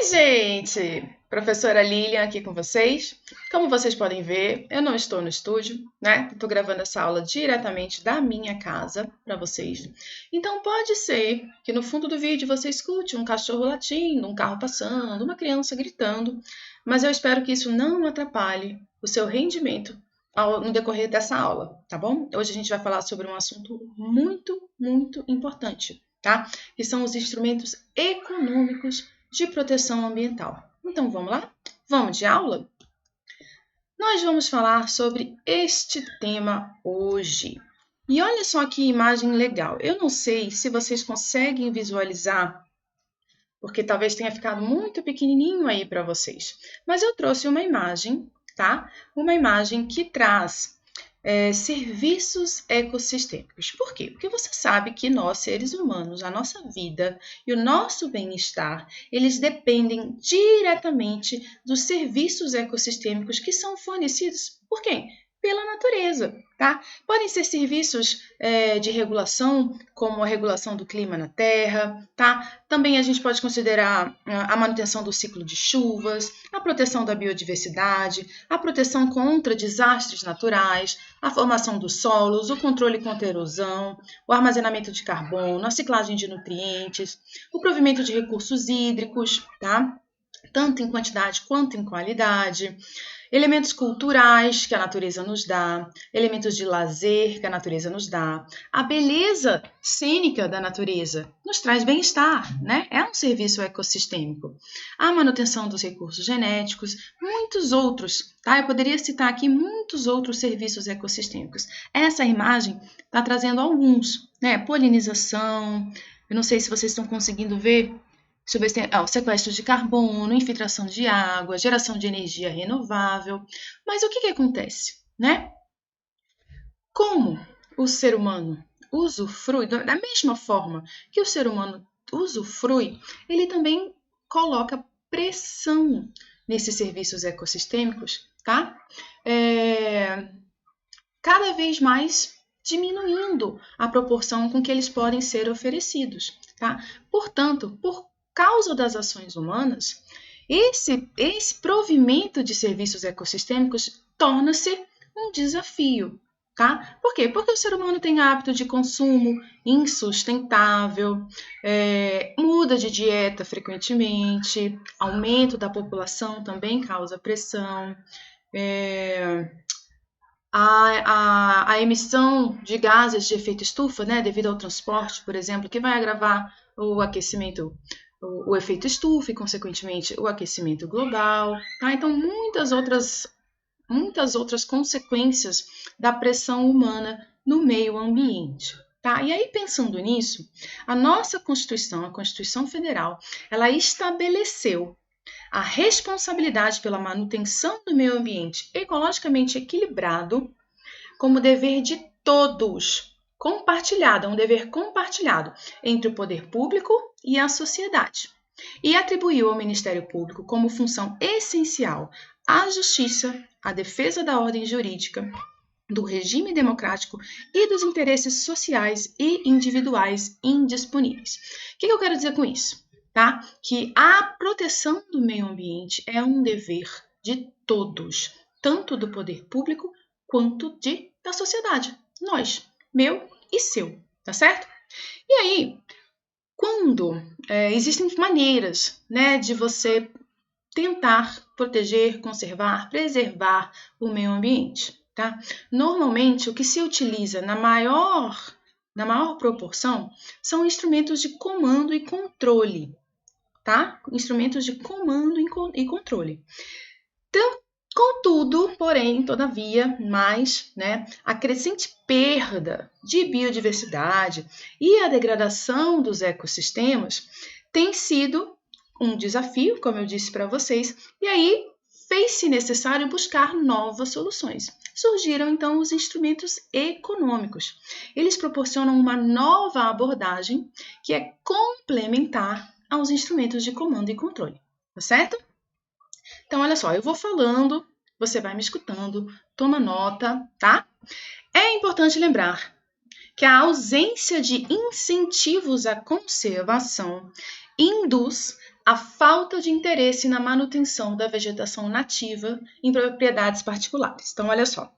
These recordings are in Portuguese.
Gente! Professora Lilian aqui com vocês. Como vocês podem ver, eu não estou no estúdio, né? Estou gravando essa aula diretamente da minha casa para vocês. Então pode ser que no fundo do vídeo você escute um cachorro latindo, um carro passando, uma criança gritando, mas eu espero que isso não atrapalhe o seu rendimento no decorrer dessa aula, tá bom? Hoje a gente vai falar sobre um assunto muito importante, tá? Que são os instrumentos econômicos de proteção ambiental. Então, vamos lá? Vamos de aula? Nós vamos falar sobre este tema hoje. E olha só que imagem legal. Eu não sei se vocês conseguem visualizar, porque talvez tenha ficado muito pequenininho aí para vocês. Mas eu trouxe uma imagem, tá? Uma imagem que traz serviços ecossistêmicos. Por quê? Porque você sabe que nós, seres humanos, a nossa vida e o nosso bem-estar, eles dependem diretamente dos serviços ecossistêmicos que são fornecidos por quem? Pela natureza, tá? Podem ser serviços de regulação, como a regulação do clima na Terra, tá? Também a gente pode considerar a manutenção do ciclo de chuvas, a proteção da biodiversidade, a proteção contra desastres naturais, a formação dos solos, o controle contra a erosão, o armazenamento de carbono, a ciclagem de nutrientes, o provimento de recursos hídricos, tá? Tanto em quantidade quanto em qualidade, elementos culturais que a natureza nos dá, elementos de lazer que a natureza nos dá, a beleza cênica da natureza nos traz bem-estar, né? É um serviço ecossistêmico. A manutenção dos recursos genéticos, muitos outros, tá? Eu poderia citar aqui muitos outros serviços ecossistêmicos. Essa imagem está trazendo alguns, né? Polinização, eu não sei se vocês estão conseguindo ver. Deixa eu ver se tem sequestro de carbono, infiltração de água, geração de energia renovável. Mas o que acontece, né? Como o ser humano usufrui, da mesma forma que o ser humano usufrui, ele também coloca pressão nesses serviços ecossistêmicos, tá? Cada vez mais diminuindo a proporção com que eles podem ser oferecidos, tá? Portanto, por causa das ações humanas, esse provimento de serviços ecossistêmicos torna-se um desafio, tá? Por quê? Porque o ser humano tem hábito de consumo insustentável, muda de dieta frequentemente, aumento da população também causa pressão, a emissão de gases de efeito estufa, né, devido ao transporte, por exemplo, que vai agravar o aquecimento, o efeito estufa e, consequentemente, o aquecimento global. Tá? Então, muitas outras consequências da pressão humana no meio ambiente. Tá? E aí, pensando nisso, a nossa Constituição, a Constituição Federal, ela estabeleceu a responsabilidade pela manutenção do meio ambiente ecologicamente equilibrado como dever de todos, compartilhado, é um dever compartilhado entre o poder público e a sociedade. E atribuiu ao Ministério Público como função essencial a justiça, a defesa da ordem jurídica, do regime democrático e dos interesses sociais e individuais indisponíveis. O que eu quero dizer com isso? Tá? Que a proteção do meio ambiente é um dever de todos, tanto do poder público quanto da sociedade. Nós, meu e seu, tá certo? E aí, quando existem maneiras, né, de você tentar proteger, conservar, preservar o meio ambiente, tá? Normalmente, o que se utiliza na maior proporção são instrumentos de comando e controle, tá? Instrumentos de comando e controle. Então, contudo, porém, todavia, né, a crescente perda de biodiversidade e a degradação dos ecossistemas tem sido um desafio, como eu disse para vocês, e aí fez-se necessário buscar novas soluções. Surgiram, então, os instrumentos econômicos. Eles proporcionam uma nova abordagem que é complementar aos instrumentos de comando e controle, tá certo? Então, olha só, eu vou falando, você vai me escutando, toma nota, tá? É importante lembrar que a ausência de incentivos à conservação induz a falta de interesse na manutenção da vegetação nativa em propriedades particulares. Então, olha só.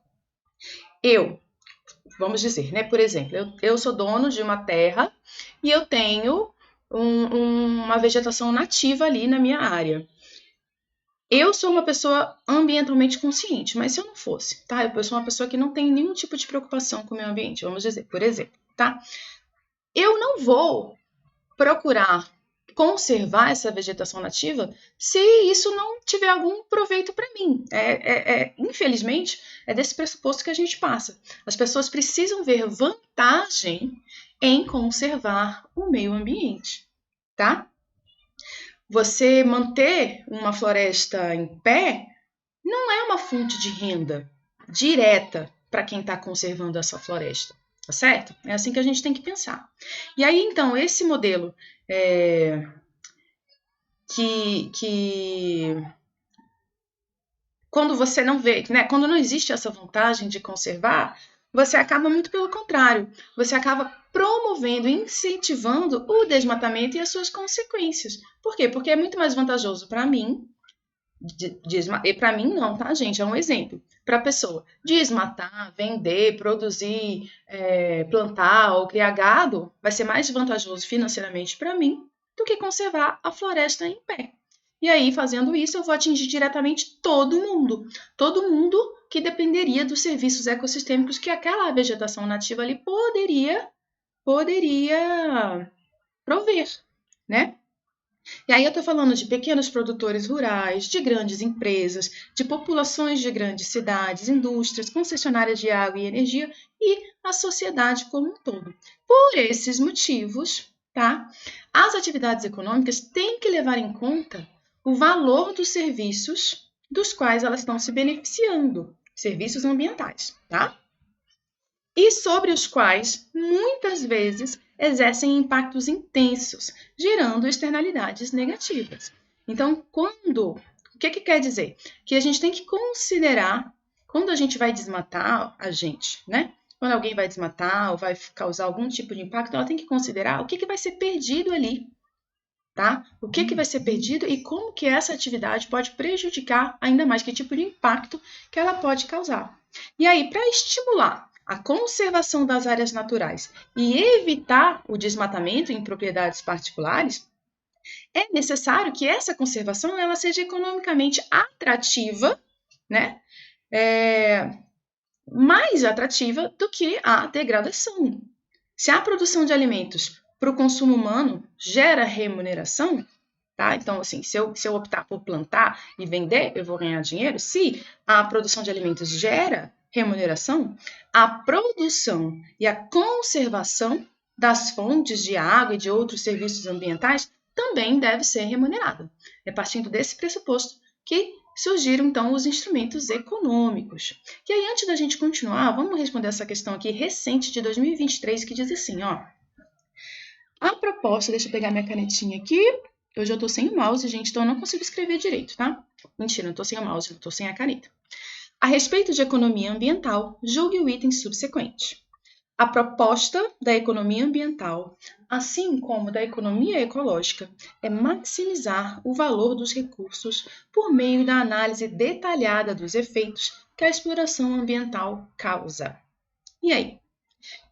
Vamos dizer, né? Por exemplo, eu sou dono de uma terra e eu tenho uma vegetação nativa ali na minha área. Eu sou uma pessoa ambientalmente consciente, mas se eu não fosse, tá? Eu sou uma pessoa que não tem nenhum tipo de preocupação com o meio ambiente, vamos dizer, por exemplo, tá? Eu não vou procurar conservar essa vegetação nativa se isso não tiver algum proveito para mim. Infelizmente, é desse pressuposto que a gente passa. As pessoas precisam ver vantagem em conservar o meio ambiente, tá? Você manter uma floresta em pé não é uma fonte de renda direta para quem está conservando essa floresta. Tá certo? É assim que a gente tem que pensar. E aí, então, esse modelo quando você não vê, né, quando não existe essa vantagem de conservar, você acaba muito pelo contrário. Você acaba promovendo, incentivando o desmatamento e as suas consequências. Por quê? Porque é muito mais vantajoso para mim, e para mim não, tá, gente? É um exemplo. Para a pessoa desmatar, vender, produzir, plantar ou criar gado, vai ser mais vantajoso financeiramente para mim do que conservar a floresta em pé. E aí, fazendo isso, eu vou atingir diretamente todo mundo que dependeria dos serviços ecossistêmicos que aquela vegetação nativa ali poderia prover, né? E aí eu estou falando de pequenos produtores rurais, de grandes empresas, de populações de grandes cidades, indústrias, concessionárias de água e energia e a sociedade como um todo. Por esses motivos, tá? As atividades econômicas têm que levar em conta o valor dos serviços dos quais elas estão se beneficiando, serviços ambientais, tá? E sobre os quais, muitas vezes, exercem impactos intensos, gerando externalidades negativas. Então, o que quer dizer? Que a gente tem que considerar, quando a gente vai desmatar né? Quando alguém vai desmatar ou vai causar algum tipo de impacto, ela tem que considerar o que vai ser perdido ali, tá? O que vai ser perdido e como que essa atividade pode prejudicar ainda mais, que tipo de impacto que ela pode causar. E aí, para estimular a conservação das áreas naturais e evitar o desmatamento em propriedades particulares, é necessário que essa conservação ela seja economicamente atrativa, né? Mais atrativa do que a degradação. Se a produção de alimentos para o consumo humano gera remuneração, tá? Então, assim, se eu optar por plantar e vender, eu vou ganhar dinheiro. Se a produção de alimentos gera remuneração, a produção e a conservação das fontes de água e de outros serviços ambientais também deve ser remunerada. É partindo desse pressuposto que surgiram, então, os instrumentos econômicos. E aí, antes da gente continuar, vamos responder essa questão aqui recente de 2023, que diz assim, ó. A proposta, deixa eu pegar minha canetinha aqui. Hoje eu tô sem o mouse, gente, então eu não consigo escrever direito, tá? Mentira, não tô sem o mouse, eu tô sem a caneta. A respeito de economia ambiental, julgue o item subsequente. A proposta da economia ambiental, assim como da economia ecológica, é maximizar o valor dos recursos por meio da análise detalhada dos efeitos que a exploração ambiental causa. E aí?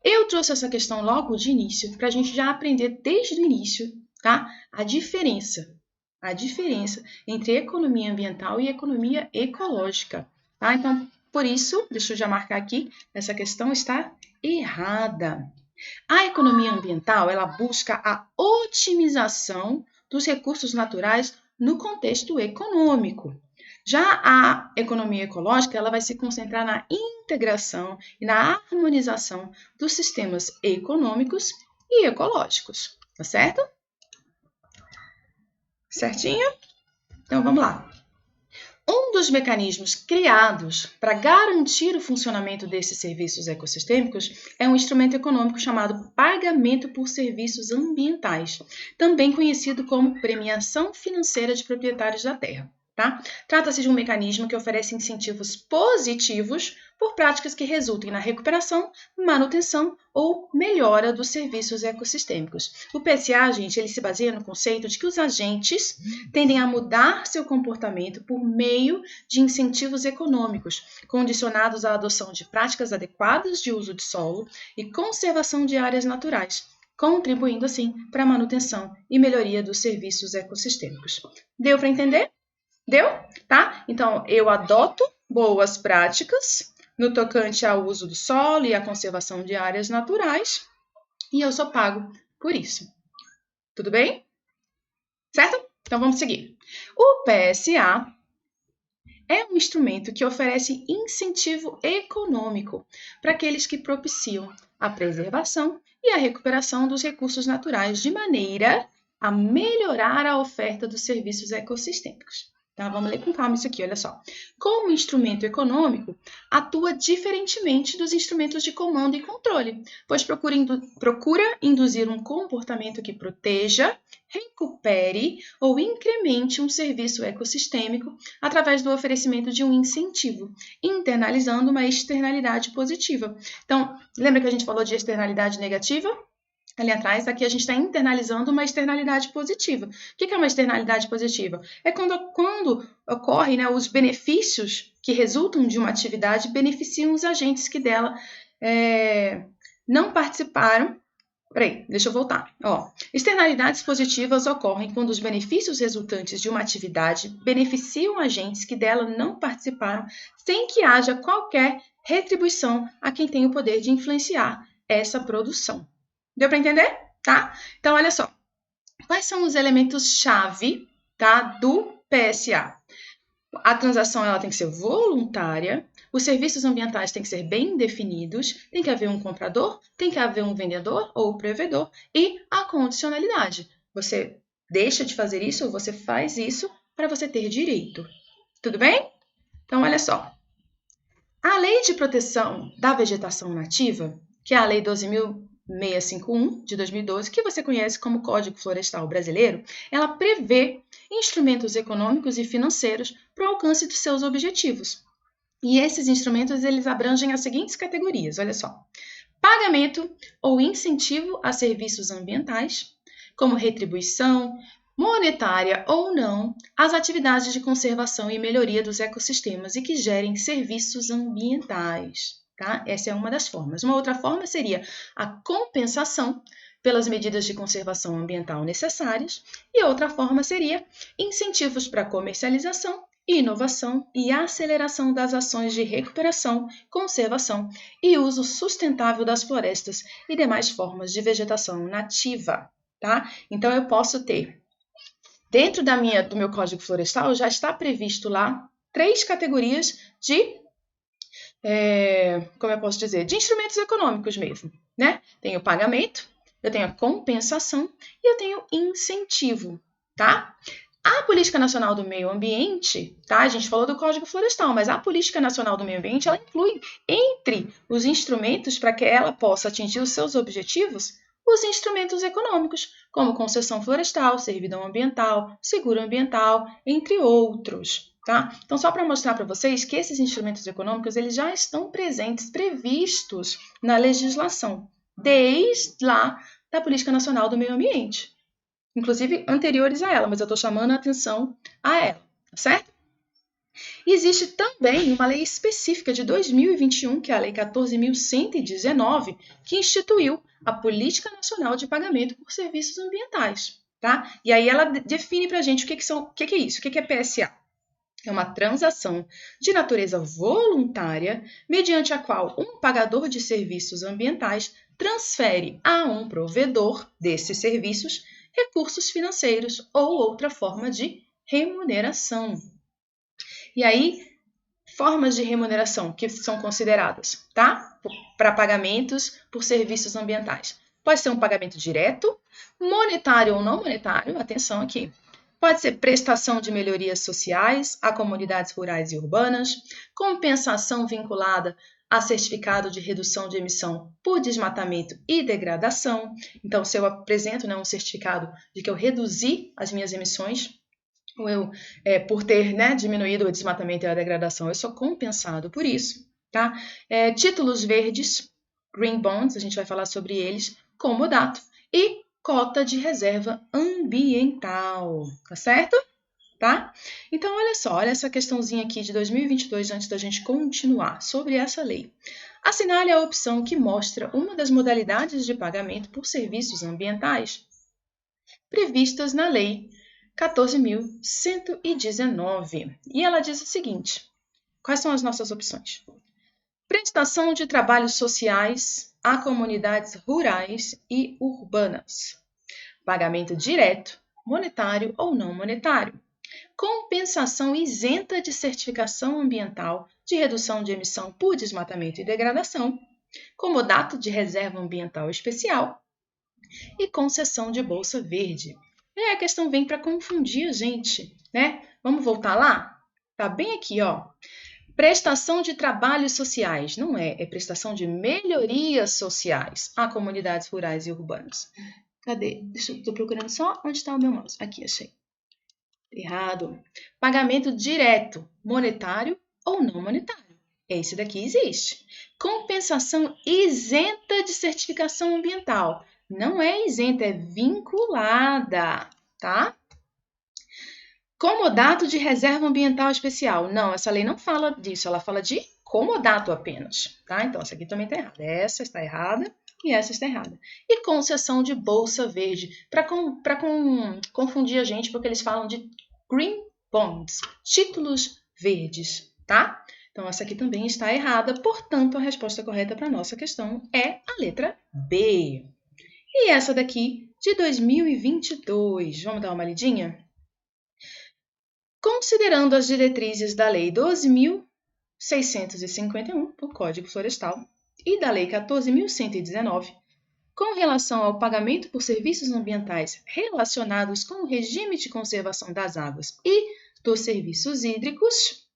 Eu trouxe essa questão logo de início para a gente já aprender desde o início, tá? A diferença entre economia ambiental e economia ecológica, tá? Então, por isso, deixa eu já marcar aqui, essa questão está errada. A economia ambiental, ela busca a otimização dos recursos naturais no contexto econômico. Já a economia ecológica, ela vai se concentrar na integração e na harmonização dos sistemas econômicos e ecológicos, tá certo? Certinho? Então, vamos lá. Um dos mecanismos criados para garantir o funcionamento desses serviços ecossistêmicos é um instrumento econômico chamado pagamento por serviços ambientais, também conhecido como premiação financeira de proprietários da terra. tá? Trata-se de um mecanismo que oferece incentivos positivos por práticas que resultem na recuperação, manutenção ou melhora dos serviços ecossistêmicos. O PSA, gente, ele se baseia no conceito de que os agentes tendem a mudar seu comportamento por meio de incentivos econômicos, condicionados à adoção de práticas adequadas de uso de solo e conservação de áreas naturais, contribuindo, assim, para a manutenção e melhoria dos serviços ecossistêmicos. Deu para entender? Deu? Tá? Então, eu adoto boas práticas no tocante ao uso do solo e à conservação de áreas naturais e eu sou pago por isso. Tudo bem? Certo? Então, vamos seguir. O PSA é um instrumento que oferece incentivo econômico para aqueles que propiciam a preservação e a recuperação dos recursos naturais de maneira a melhorar a oferta dos serviços ecossistêmicos. Tá? Vamos ler com calma isso aqui, olha só. Como instrumento econômico, atua diferentemente dos instrumentos de comando e controle, pois procura induzir um comportamento que proteja, recupere ou incremente um serviço ecossistêmico através do oferecimento de um incentivo, internalizando uma externalidade positiva. Então, lembra que a gente falou de externalidade negativa? Ali atrás, aqui a gente está internalizando uma externalidade positiva. O que é uma externalidade positiva? É quando ocorrem, né, os benefícios que resultam de uma atividade beneficiam os agentes que dela não participaram. Peraí, deixa eu voltar. Externalidades positivas ocorrem quando os benefícios resultantes de uma atividade beneficiam agentes que dela não participaram, sem que haja qualquer retribuição a quem tem o poder de influenciar essa produção. Deu para entender? Tá? Então, olha só. Quais são os elementos-chave, tá, do PSA? A transação ela tem que ser voluntária, os serviços ambientais têm que ser bem definidos, tem que haver um comprador, tem que haver um vendedor ou provedor e a condicionalidade. Você deixa de fazer isso ou você faz isso para você ter direito. Tudo bem? Então, olha só. A Lei de Proteção da Vegetação Nativa, que é a Lei 12.651, de 2012, que você conhece como Código Florestal Brasileiro, ela prevê instrumentos econômicos e financeiros para o alcance dos seus objetivos. E esses instrumentos, eles abrangem as seguintes categorias, olha só. Pagamento ou incentivo a serviços ambientais, como retribuição, monetária ou não, às atividades de conservação e melhoria dos ecossistemas e que gerem serviços ambientais. Tá? Essa é uma das formas. Uma outra forma seria a compensação pelas medidas de conservação ambiental necessárias, e outra forma seria incentivos para comercialização, inovação e aceleração das ações de recuperação, conservação e uso sustentável das florestas e demais formas de vegetação nativa. Tá? Então, eu posso ter, dentro do meu Código Florestal, já está previsto lá 3 categorias de como eu posso dizer, de instrumentos econômicos mesmo, né? Tenho pagamento, eu tenho a compensação e eu tenho incentivo, tá? A Política Nacional do Meio Ambiente, tá? A gente falou do Código Florestal, mas a Política Nacional do Meio Ambiente, ela inclui entre os instrumentos para que ela possa atingir os seus objetivos, os instrumentos econômicos, como concessão florestal, servidão ambiental, seguro ambiental, entre outros. Tá? Então, só para mostrar para vocês que esses instrumentos econômicos eles já estão presentes, previstos na legislação, desde lá da Política Nacional do Meio Ambiente, inclusive anteriores a ela, mas eu estou chamando a atenção a ela, certo? E existe também uma lei específica de 2021, que é a Lei 14.119, que instituiu a Política Nacional de Pagamento por Serviços Ambientais. Tá? E aí ela define para a gente o que é isso, o que é PSA. É uma transação de natureza voluntária, mediante a qual um pagador de serviços ambientais transfere a um provedor desses serviços recursos financeiros ou outra forma de remuneração. E aí, formas de remuneração que são consideradas, tá? Para pagamentos por serviços ambientais. Pode ser um pagamento direto, monetário ou não monetário, atenção aqui. Pode ser prestação de melhorias sociais a comunidades rurais e urbanas, compensação vinculada a certificado de redução de emissão por desmatamento e degradação. Então, se eu apresento um certificado de que eu reduzi as minhas emissões, por ter, né, diminuído o desmatamento e a degradação, eu sou compensado por isso, tá? Títulos verdes, green bonds, a gente vai falar sobre eles, comodato, e cota de reserva ambiental, tá certo? Tá? Então, olha só, olha essa questãozinha aqui de 2022, antes da gente continuar sobre essa lei. Assinale a opção que mostra uma das modalidades de pagamento por serviços ambientais previstas na Lei 14.119. E ela diz o seguinte: quais são as nossas opções? Prestação de trabalhos sociais a comunidades rurais e urbanas. Pagamento direto, monetário ou não monetário. Compensação isenta de certificação ambiental de redução de emissão por desmatamento e degradação. Comodato de reserva ambiental especial. E concessão de bolsa verde. A questão vem para confundir a gente, né? Vamos voltar lá? Tá bem aqui, ó. Prestação de trabalhos sociais. Não é prestação de melhorias sociais a comunidades rurais e urbanas. Cadê? Estou procurando só onde está o meu mouse. Aqui, achei. Errado. Pagamento direto, monetário ou não monetário. Esse daqui existe. Compensação isenta de certificação ambiental. Não é isenta, é vinculada, tá? Comodato de reserva ambiental especial. Não, essa lei não fala disso, ela fala de comodato apenas, tá? Então, essa aqui também está errada. Essa está errada e essa está errada. E concessão de bolsa verde, para confundir a gente, porque eles falam de green bonds, títulos verdes, tá? Então, essa aqui também está errada, portanto, a resposta correta para a nossa questão é a letra B. E essa daqui, de 2022, vamos dar uma lidinha? Considerando as diretrizes da Lei 12.651, do Código Florestal, e da Lei 14.119, com relação ao pagamento por serviços ambientais relacionados com o regime de conservação das águas e dos serviços hídricos,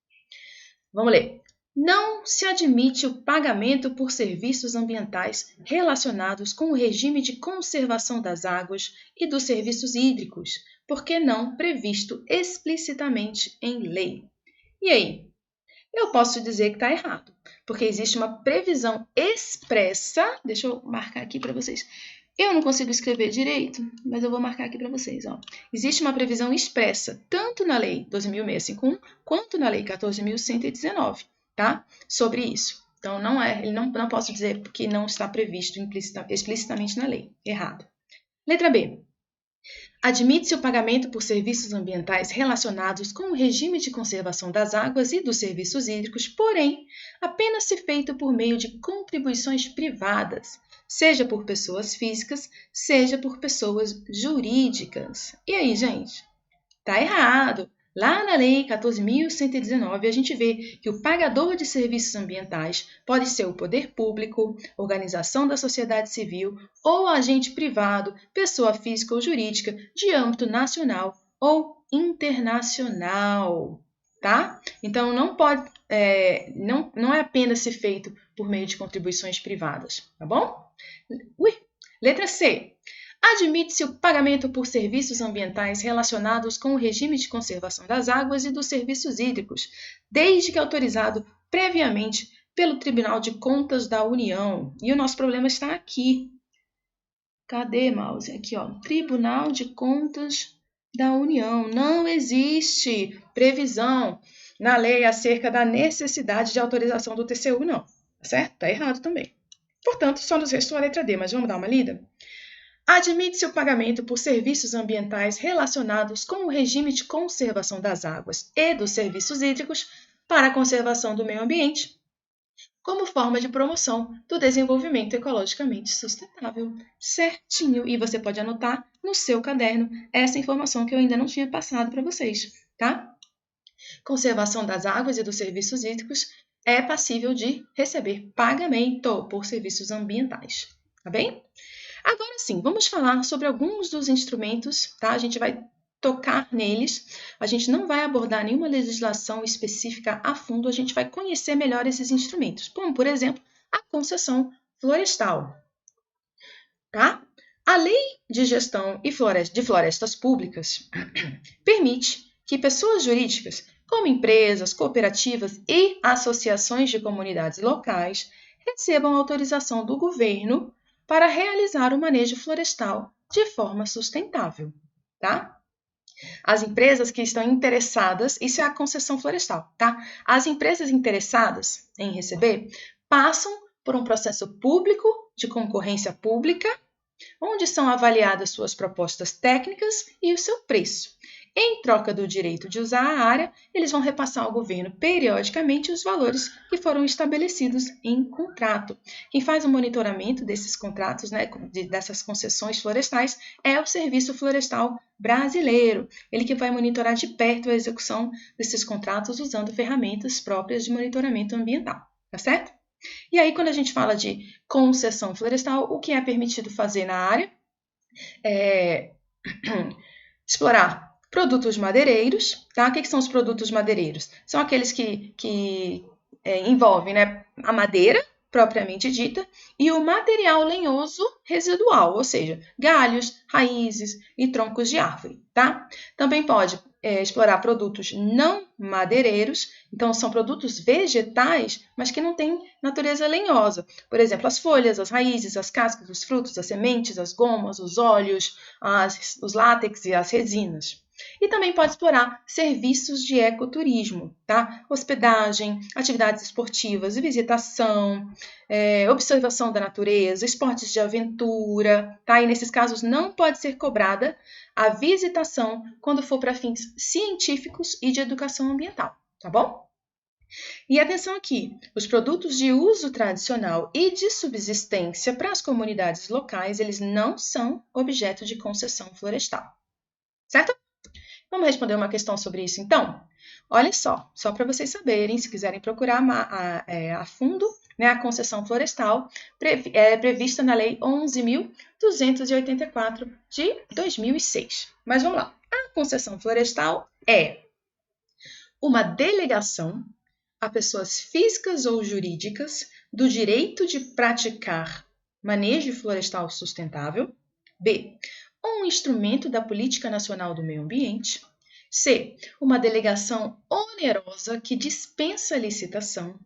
vamos ler. Não se admite o pagamento por serviços ambientais relacionados com o regime de conservação das águas e dos serviços hídricos, porque não previsto explicitamente em lei. E aí? Eu posso dizer que está errado, porque existe uma previsão expressa. Deixa eu marcar aqui para vocês. Eu não consigo escrever direito, mas eu vou marcar aqui para vocês. Ó. Existe uma previsão expressa, tanto na Lei 12.651 quanto na Lei 14.119. Tá? Sobre isso. Então, não posso dizer que não está previsto explicitamente na lei. Errado. Letra B. Admite-se o pagamento por serviços ambientais relacionados com o regime de conservação das águas e dos serviços hídricos, porém, apenas se feito por meio de contribuições privadas, seja por pessoas físicas, seja por pessoas jurídicas. E aí, gente? Tá errado. Lá na Lei 14.119, a gente vê que o pagador de serviços ambientais pode ser o poder público, organização da sociedade civil ou agente privado, pessoa física ou jurídica de âmbito nacional ou internacional, tá? Então, não é apenas ser feito por meio de contribuições privadas, tá bom? Letra C. Admite-se o pagamento por serviços ambientais relacionados com o regime de conservação das águas e dos serviços hídricos, desde que autorizado previamente pelo Tribunal de Contas da União. E o nosso problema está aqui. Cadê, mouse? Aqui, ó. Tribunal de Contas da União. Não existe previsão na lei acerca da necessidade de autorização do TCU, não. Certo? Está errado também. Portanto, só nos restou a letra D, mas vamos dar uma lida? Admite-se o pagamento por serviços ambientais relacionados com o regime de conservação das águas e dos serviços hídricos para a conservação do meio ambiente, como forma de promoção do desenvolvimento ecologicamente sustentável. Certinho! E você pode anotar no seu caderno essa informação que eu ainda não tinha passado para vocês, tá? Conservação das águas e dos serviços hídricos é passível de receber pagamento por serviços ambientais, tá bem? Agora sim, vamos falar sobre alguns dos instrumentos, tá? A gente vai tocar neles, a gente não vai abordar nenhuma legislação específica a fundo, a gente vai conhecer melhor esses instrumentos, como, por exemplo, a concessão florestal, tá? A Lei de Gestão de Florestas Públicas permite que pessoas jurídicas, como empresas, cooperativas e associações de comunidades locais, recebam autorização do governo para realizar o manejo florestal de forma sustentável, tá? As empresas que estão interessadas, isso é a concessão florestal, tá? As empresas interessadas em receber passam por um processo público de concorrência pública, onde são avaliadas suas propostas técnicas e o seu preço. Em troca do direito de usar a área, eles vão repassar ao governo periodicamente os valores que foram estabelecidos em contrato. Quem faz o monitoramento desses contratos, né, dessas concessões florestais, é o Serviço Florestal Brasileiro. Ele que vai monitorar de perto a execução desses contratos usando ferramentas próprias de monitoramento ambiental, tá certo? E aí, quando a gente fala de concessão florestal, o que é permitido fazer na área é explorar produtos madeireiros, tá? O que são os produtos madeireiros? São aqueles que envolvem, né, a madeira propriamente dita e o material lenhoso residual, ou seja, galhos, raízes e troncos de árvore, tá? Também pode explorar produtos não madeireiros, então são produtos vegetais, mas que não têm natureza lenhosa. Por exemplo, as folhas, as raízes, as cascas, os frutos, as sementes, as gomas, os óleos, os látex e as resinas. E também pode explorar serviços de ecoturismo, tá? Hospedagem, atividades esportivas e visitação, observação da natureza, esportes de aventura, tá? E nesses casos não pode ser cobrada a visitação quando for para fins científicos e de educação ambiental, tá bom? E atenção aqui, os produtos de uso tradicional e de subsistência para as comunidades locais, eles não são objeto de concessão florestal, certo? Vamos responder uma questão sobre isso, então? Olha só para vocês saberem, se quiserem procurar a fundo, né, a concessão florestal é prevista na Lei 11.284 de 2006. Mas vamos lá. A concessão florestal é uma delegação a pessoas físicas ou jurídicas do direito de praticar manejo florestal sustentável. B. Um instrumento da Política Nacional do Meio Ambiente. C. Uma delegação onerosa que dispensa licitação.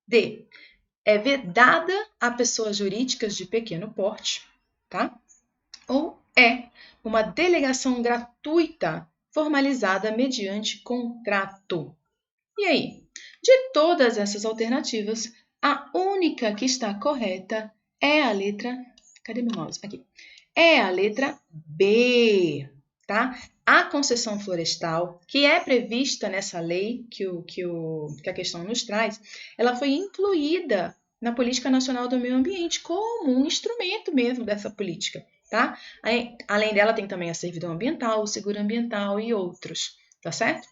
D. É vedada a pessoas jurídicas de pequeno porte, tá? Ou E. Uma delegação gratuita formalizada mediante contrato. E aí? De todas essas alternativas, a única que está correta é a letra... Cadê meu mouse? Aqui. É a letra B, tá? A concessão florestal, que é prevista nessa lei que a questão nos traz, ela foi incluída na Política Nacional do Meio Ambiente como um instrumento mesmo dessa política, tá? Além dela, tem também a servidão ambiental, o seguro ambiental e outros, tá certo?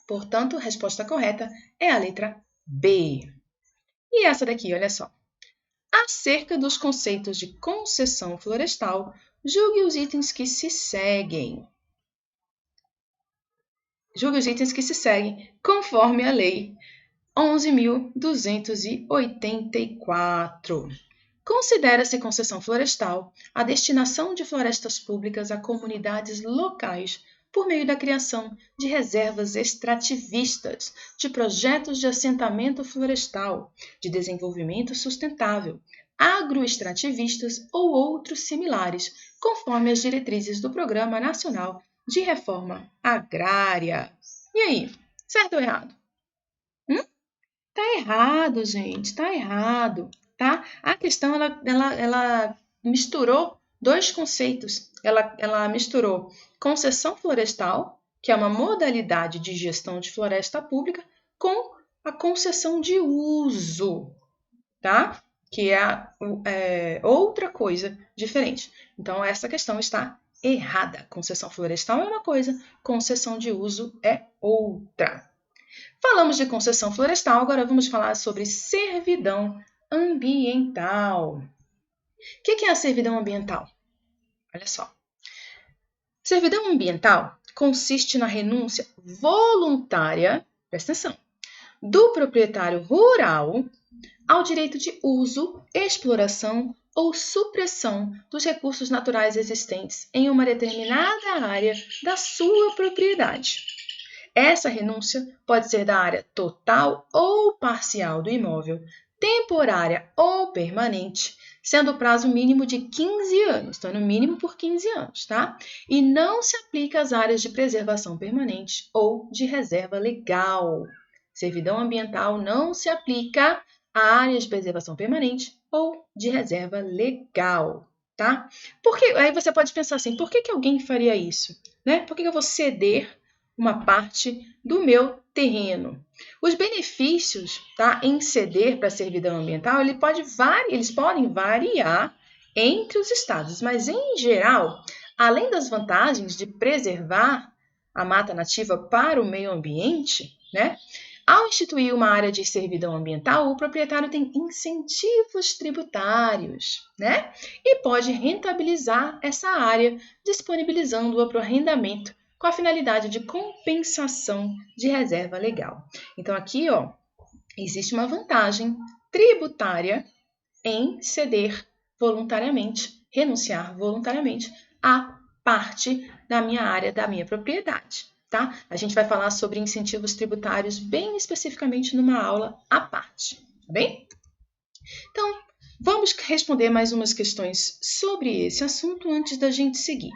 Portanto, a resposta correta é a letra B. E essa daqui, olha só. Acerca dos conceitos de concessão florestal, julgue os itens que se seguem. Julgue os itens que se seguem conforme a Lei 11.284. Considera-se concessão florestal a destinação de florestas públicas a comunidades locais por meio da criação de reservas extrativistas, de projetos de assentamento florestal, de desenvolvimento sustentável, agroextrativistas ou outros similares, conforme as diretrizes do Programa Nacional de Reforma Agrária. E aí, certo ou errado? Tá errado, gente, tá errado, tá? A questão, ela misturou dois conceitos. Ela misturou concessão florestal, que é uma modalidade de gestão de floresta pública, com a concessão de uso, tá? Que é outra coisa diferente. Então, essa questão está errada. Concessão florestal é uma coisa, concessão de uso é outra. Falamos de concessão florestal, agora vamos falar sobre servidão ambiental. O que é a servidão ambiental? Olha só. Servidão ambiental consiste na renúncia voluntária, presta atenção, do proprietário rural ao direito de uso, exploração ou supressão dos recursos naturais existentes em uma determinada área da sua propriedade. Essa renúncia pode ser da área total ou parcial do imóvel, temporária ou permanente, sendo o prazo mínimo de 15 anos, então no mínimo por 15 anos, tá? E não se aplica às áreas de preservação permanente ou de reserva legal. Servidão ambiental não se aplica a áreas de preservação permanente ou de reserva legal, tá? Aí você pode pensar assim, por que alguém faria isso? Né? Por que eu vou ceder uma parte do meu terreno? Os benefícios, tá, em ceder para a servidão ambiental, eles podem variar entre os estados, mas em geral, além das vantagens de preservar a mata nativa para o meio ambiente, né? Ao instituir uma área de servidão ambiental, o proprietário tem incentivos tributários, né? E pode rentabilizar essa área, disponibilizando-a para o arrendamento com a finalidade de compensação de reserva legal. Então, aqui, ó, existe uma vantagem tributária em ceder voluntariamente, renunciar voluntariamente à parte da minha área, da minha propriedade, tá? A gente vai falar sobre incentivos tributários bem especificamente numa aula à parte, tá bem? Então, vamos responder mais umas questões sobre esse assunto antes da gente seguir.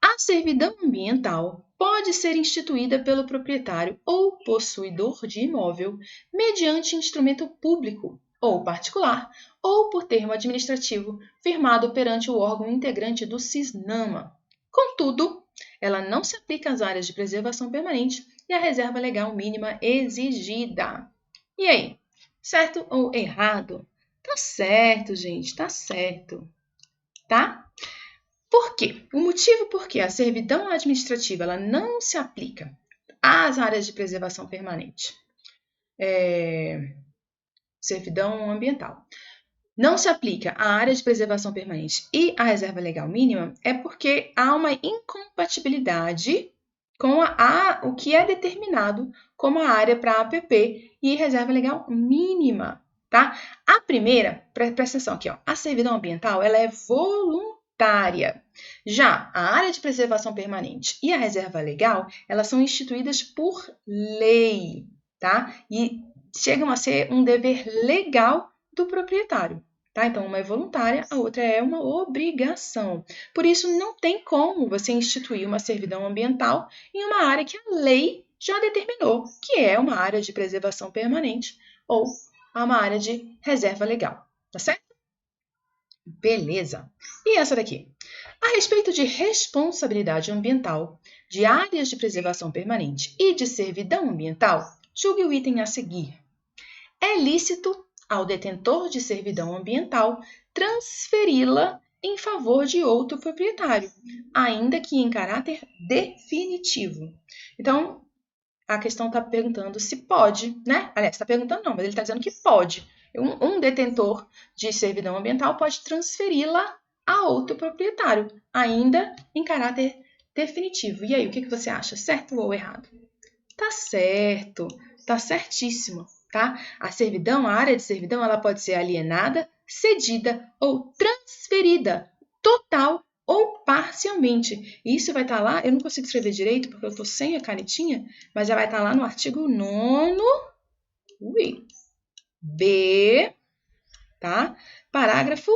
A servidão ambiental pode ser instituída pelo proprietário ou possuidor de imóvel mediante instrumento público ou particular ou por termo administrativo firmado perante o órgão integrante do CISNAMA. Contudo, ela não se aplica às áreas de preservação permanente e à reserva legal mínima exigida. E aí, certo ou errado? Tá certo, gente, tá certo. Tá? Por quê? O motivo por que a servidão administrativa ela não se aplica às áreas de preservação permanente, servidão ambiental, não se aplica à área de preservação permanente e à reserva legal mínima é porque há uma incompatibilidade com o que é determinado como a área para APP e reserva legal mínima, tá? A primeira, presta atenção aqui, ó, a servidão ambiental ela é voluntária. Já a área de preservação permanente e a reserva legal, elas são instituídas por lei, tá? E chegam a ser um dever legal do proprietário, tá? Então, uma é voluntária, a outra é uma obrigação. Por isso, não tem como você instituir uma servidão ambiental em uma área que a lei já determinou, que é uma área de preservação permanente ou uma área de reserva legal, tá certo? Beleza. E essa daqui? A respeito de responsabilidade ambiental, de áreas de preservação permanente e de servidão ambiental, julgue o item a seguir. É lícito ao detentor de servidão ambiental transferi-la em favor de outro proprietário, ainda que em caráter definitivo. Então, a questão está perguntando se pode, né? Aliás, está perguntando não, mas ele está dizendo que pode. Um detentor de servidão ambiental pode transferi-la a outro proprietário, ainda em caráter definitivo. E aí, o que você acha? Certo ou errado? Tá certo, tá certíssimo, tá? A área de servidão, ela pode ser alienada, cedida ou transferida, total ou parcialmente. Isso vai estar lá, eu não consigo escrever direito porque eu estou sem a canetinha, mas já vai estar lá no artigo 9º, B, tá? Parágrafo,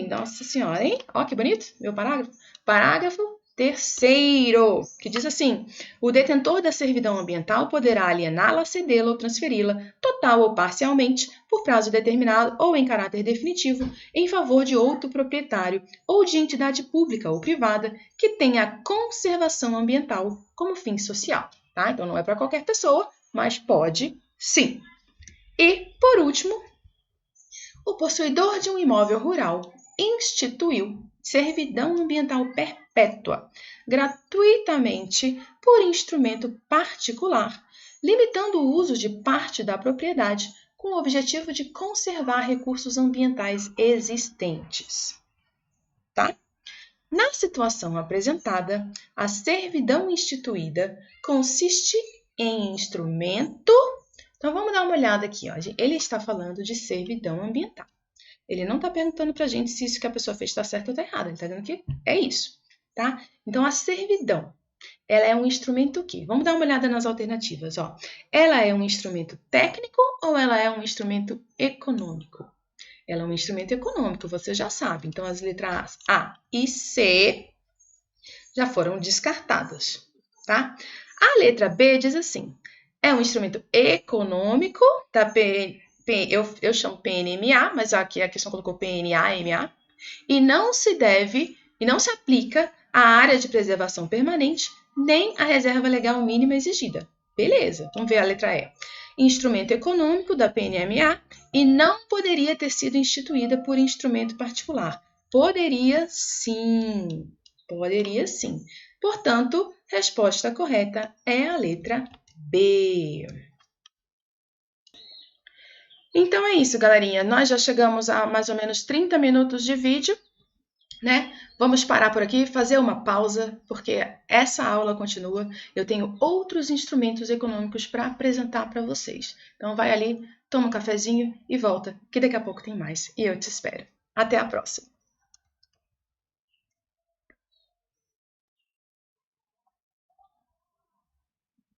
nossa senhora, hein? Ó que bonito, meu parágrafo. Parágrafo 3º, que diz assim: o detentor da servidão ambiental poderá aliená-la, cedê-la ou transferi-la, total ou parcialmente, por prazo determinado ou em caráter definitivo, em favor de outro proprietário ou de entidade pública ou privada que tenha a conservação ambiental como fim social, tá? Então não é para qualquer pessoa, mas pode sim. E, por último, o possuidor de um imóvel rural instituiu servidão ambiental perpétua, gratuitamente por instrumento particular, limitando o uso de parte da propriedade com o objetivo de conservar recursos ambientais existentes. Tá? Na situação apresentada, a servidão instituída consiste em instrumento. Então, vamos dar uma olhada aqui. Ó. Ele está falando de servidão ambiental. Ele não está perguntando para a gente se isso que a pessoa fez está certo ou está errado. Ele está dizendo que é isso, tá? Então, a servidão. Ela é um instrumento o quê? Vamos dar uma olhada nas alternativas, ó. Ela é um instrumento técnico ou ela é um instrumento econômico? Ela é um instrumento econômico, você já sabe. Então, as letras A e C já foram descartadas, tá? A letra B diz assim, é um instrumento econômico, tá? Eu chamo PNMA, mas aqui a questão colocou PNAMA, e não se aplica à área de preservação permanente, nem à reserva legal mínima exigida. Beleza, vamos ver a letra E. Instrumento econômico da PNMA e não poderia ter sido instituída por instrumento particular. Poderia sim. Poderia sim. Portanto, resposta correta é a letra B. Então é isso, galerinha. Nós já chegamos a mais ou menos 30 minutos de vídeo, né? Vamos parar por aqui, fazer uma pausa, porque essa aula continua. Eu tenho outros instrumentos econômicos para apresentar para vocês. Então vai ali, toma um cafezinho e volta, que daqui a pouco tem mais. E eu te espero. Até a próxima!